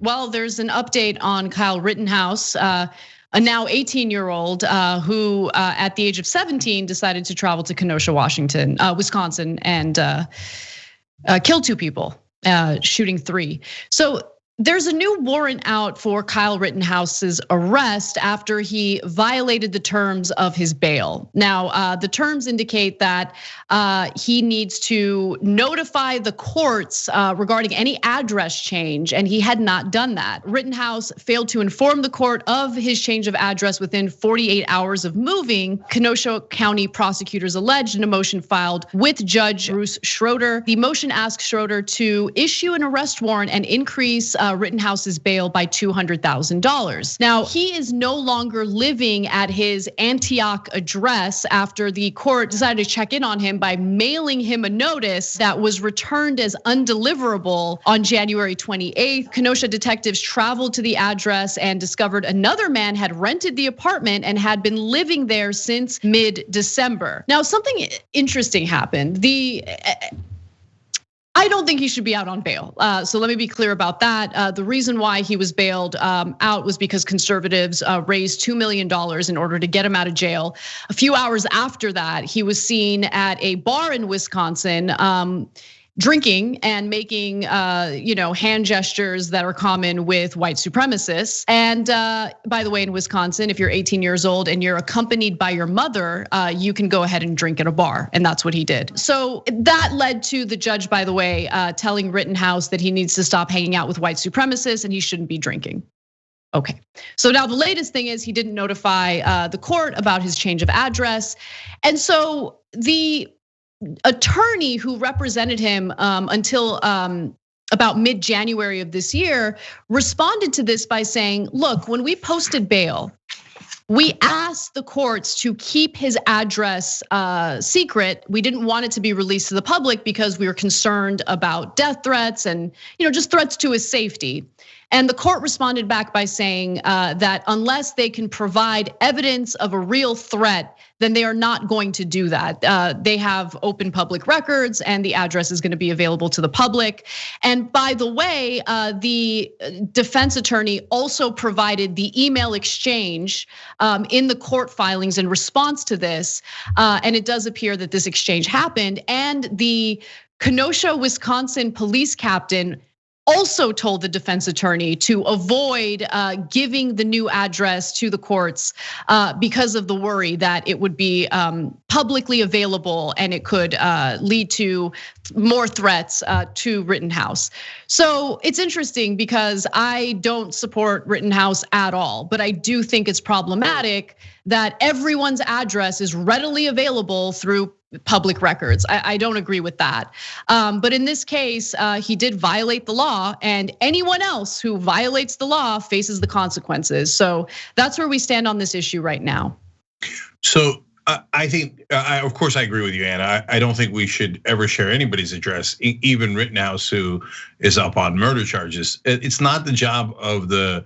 Well, there's an update on Kyle Rittenhouse, a now 18-year-old who at the age of 17 decided to travel to Kenosha, Wisconsin, and kill 2 people, shooting 3. So there's a new warrant out for Kyle Rittenhouse's arrest after he violated the terms of his bail. Now, the terms indicate that he needs to notify the courts regarding any address change, and he had not done that. Rittenhouse failed to inform the court of his change of address within 48 hours of moving. Kenosha County prosecutors alleged in a motion filed with Judge Bruce Schroeder. The motion asks Schroeder to issue an arrest warrant and increase Rittenhouse's bail by $200,000. Now, he is no longer living at his Antioch address after the court decided to check in on him by mailing him a notice that was returned as undeliverable on January 28th. Kenosha detectives traveled to the address and discovered another man had rented the apartment and had been living there since mid-December. Now, something interesting happened. I don't think he should be out on bail. So let me be clear about that. The reason why he was bailed out was because conservatives raised $2 million in order to get him out of jail. A few hours after that, he was seen at a bar in Wisconsin, drinking and making hand gestures that are common with white supremacists. And by the way, in Wisconsin, if you're 18 years old and you're accompanied by your mother, you can go ahead and drink at a bar, and that's what he did. So that led to the judge, by the way, telling Rittenhouse that he needs to stop hanging out with white supremacists and he shouldn't be drinking. Okay, so now the latest thing is he didn't notify the court about his change of address. And so the attorney who represented him until about mid-January of this year responded to this by saying, look, when we posted bail, we asked the courts to keep his address secret. We didn't want it to be released to the public because we were concerned about death threats and just threats to his safety. And the court responded back by saying that unless they can provide evidence of a real threat, then they are not going to do that. They have open public records and the address is going to be available to the public. And by the way, the defense attorney also provided the email exchange in the court filings in response to this. And it does appear that this exchange happened. And the Kenosha, Wisconsin police captain also told the defense attorney to avoid giving the new address to the courts because of the worry that it would be publicly available and it could lead to more threats to Rittenhouse. So it's interesting because I don't support Rittenhouse at all, but I do think it's problematic that everyone's address is readily available through public records. I don't agree with that. But in this case, he did violate the law, and anyone else who violates the law faces the consequences. So that's where we stand on this issue right now. So I think, of course, I agree with you, Anna. I don't think we should ever share anybody's address, even Rittenhouse, who is up on murder charges. It's not the job of the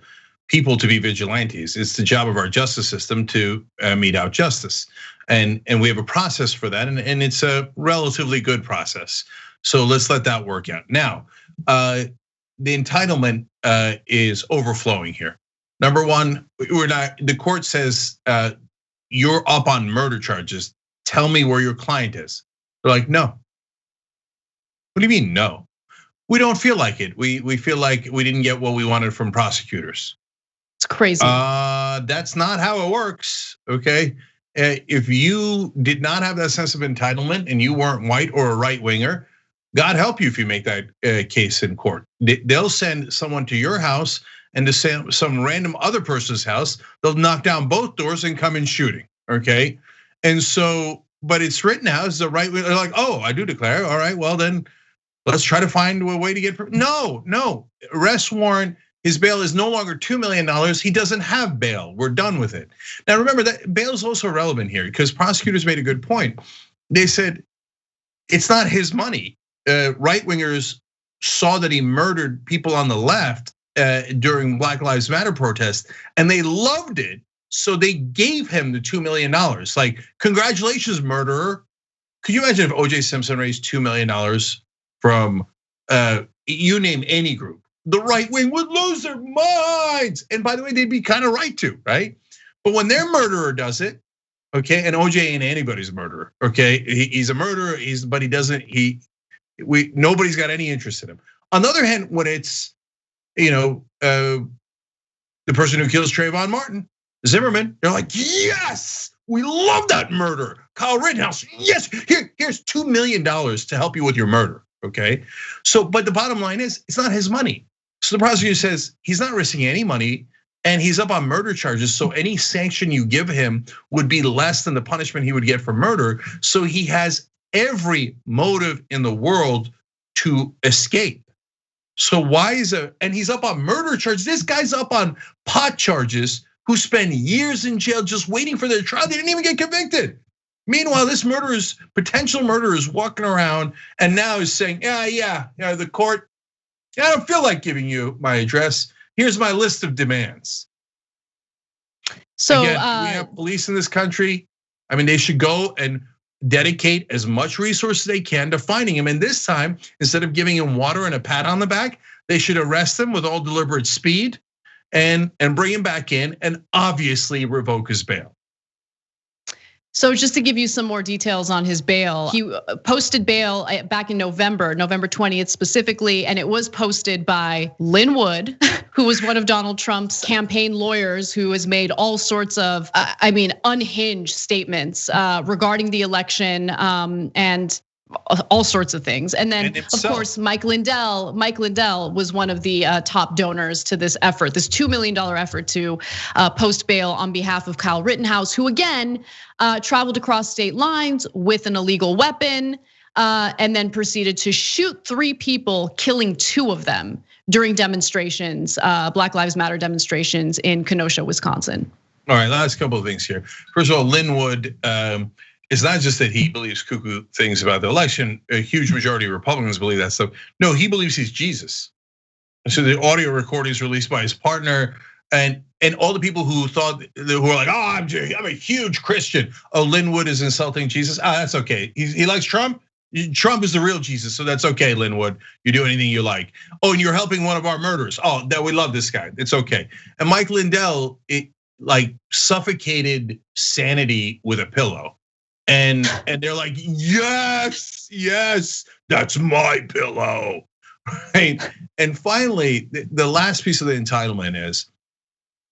people to be vigilantes. It's the job of our justice system to mete out justice. And we have a process for that, and it's a relatively good process. So let's let that work out. Now, the entitlement is overflowing here. Number one, the court says you're up on murder charges. Tell me where your client is. They're like, no. What do you mean, no? We don't feel like it. We feel like we didn't get what we wanted from prosecutors. It's crazy. That's not how it works, okay? If you did not have that sense of entitlement and you weren't white or a right winger, God help you if you make that case in court. They'll send someone to your house and to some random other person's house. They'll knock down both doors and come in shooting, okay? And so, but it's Rittenhouse, the right winger. They're like, oh, I do declare. All right, well then, let's try to find a way to get. No, arrest warrant. His bail is no longer $2 million. He doesn't have bail. We're done with it. Now remember that bail is also relevant here because prosecutors made a good point. They said it's not his money. Right wingers saw that he murdered people on the left during Black Lives Matter protests, and they loved it. So they gave him the $2 million. Like, congratulations, murderer. Could you imagine if OJ Simpson raised $2 million from you name any group? the right wing would lose their minds. And by the way, they'd be kind of right to, right? But when their murderer does it, okay, and OJ ain't anybody's murderer, okay? He's a murderer, but he doesn't, nobody's got any interest in him. On the other hand, when it's, the person who kills Trayvon Martin, Zimmerman, they're like, yes, we love that murder. Kyle Rittenhouse, yes, here's $2 million to help you with your murder, okay? So, but the bottom line is, it's not his money. So the prosecutor says he's not risking any money and he's up on murder charges. So any sanction you give him would be less than the punishment he would get for murder. So he has every motive in the world to escape. So why and he's up on murder charges. This guy's up on pot charges who spend years in jail just waiting for their trial. They didn't even get convicted. Meanwhile, this potential murderer is walking around and now is saying, yeah, the court, I don't feel like giving you my address. Here's my list of demands. So again, we have police in this country. I mean, they should go and dedicate as much resources they can to finding him. And this time, instead of giving him water and a pat on the back, they should arrest him with all deliberate speed and bring him back in and obviously revoke his bail. So just to give you some more details on his bail, he posted bail back in November 20th specifically, and it was posted by Lin Wood, who was one of Donald Trump's campaign lawyers, who has made all sorts of, unhinged statements regarding the election and all sorts of things. And then of course, Mike Lindell was one of the top donors to this effort, this $2 million effort to post bail on behalf of Kyle Rittenhouse, who again traveled across state lines with an illegal weapon and then proceeded to shoot 3 people, killing 2 of them during demonstrations, Black Lives Matter demonstrations in Kenosha, Wisconsin. All right, last couple of things here. First of all, Lin Wood, it's not just that he believes cuckoo things about the election. A huge majority of Republicans believe that stuff. No, he believes he's Jesus. And so the audio recordings released by his partner and all the people who were like, I'm a huge Christian. Oh, Lin Wood is insulting Jesus. That's okay. He likes Trump. Trump is the real Jesus, so that's okay, Lin Wood. You do anything you like. Oh, and you're helping one of our murderers. Oh, that we love this guy. It's okay. And Mike Lindell, suffocated sanity with a pillow. And they're like, yes, that's my pillow, right? And finally, the last piece of the entitlement is,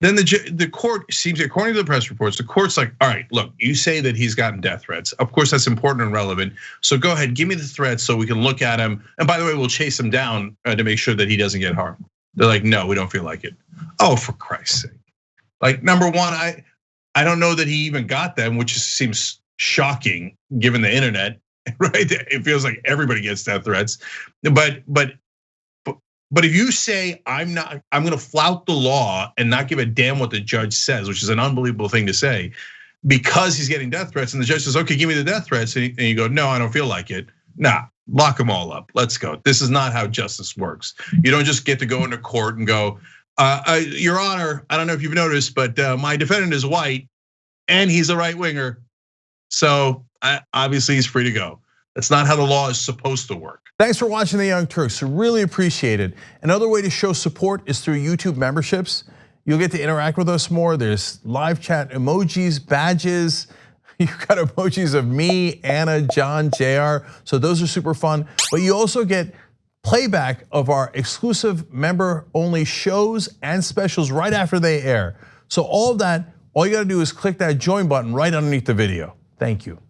then the court seems, according to the press reports, the court's like, all right, look, you say that he's gotten death threats. Of course, that's important and relevant. So go ahead, give me the threats so we can look at him. And by the way, we'll chase him down to make sure that he doesn't get harmed. They're like, no, we don't feel like it. Oh, for Christ's sake. Like, number one, I don't know that he even got them, which seems shocking given the internet, right? It feels like everybody gets death threats. But if you say I'm gonna flout the law and not give a damn what the judge says, which is an unbelievable thing to say, because he's getting death threats, and the judge says, okay, give me the death threats, and you go, no, I don't feel like it. Nah, lock them all up. Let's go. This is not how justice works. You don't just get to go into court and go, Your Honor, I don't know if you've noticed, but my defendant is white and he's a right winger. So obviously he's free to go. That's not how the law is supposed to work. Thanks for watching The Young Turks, really appreciate it. Another way to show support is through YouTube memberships. You'll get to interact with us more. There's live chat emojis, badges. You've got emojis of me, Anna, John, JR. So those are super fun. But you also get playback of our exclusive member-only shows and specials right after they air. So all of that, all you gotta do is click that join button right underneath the video. Thank you.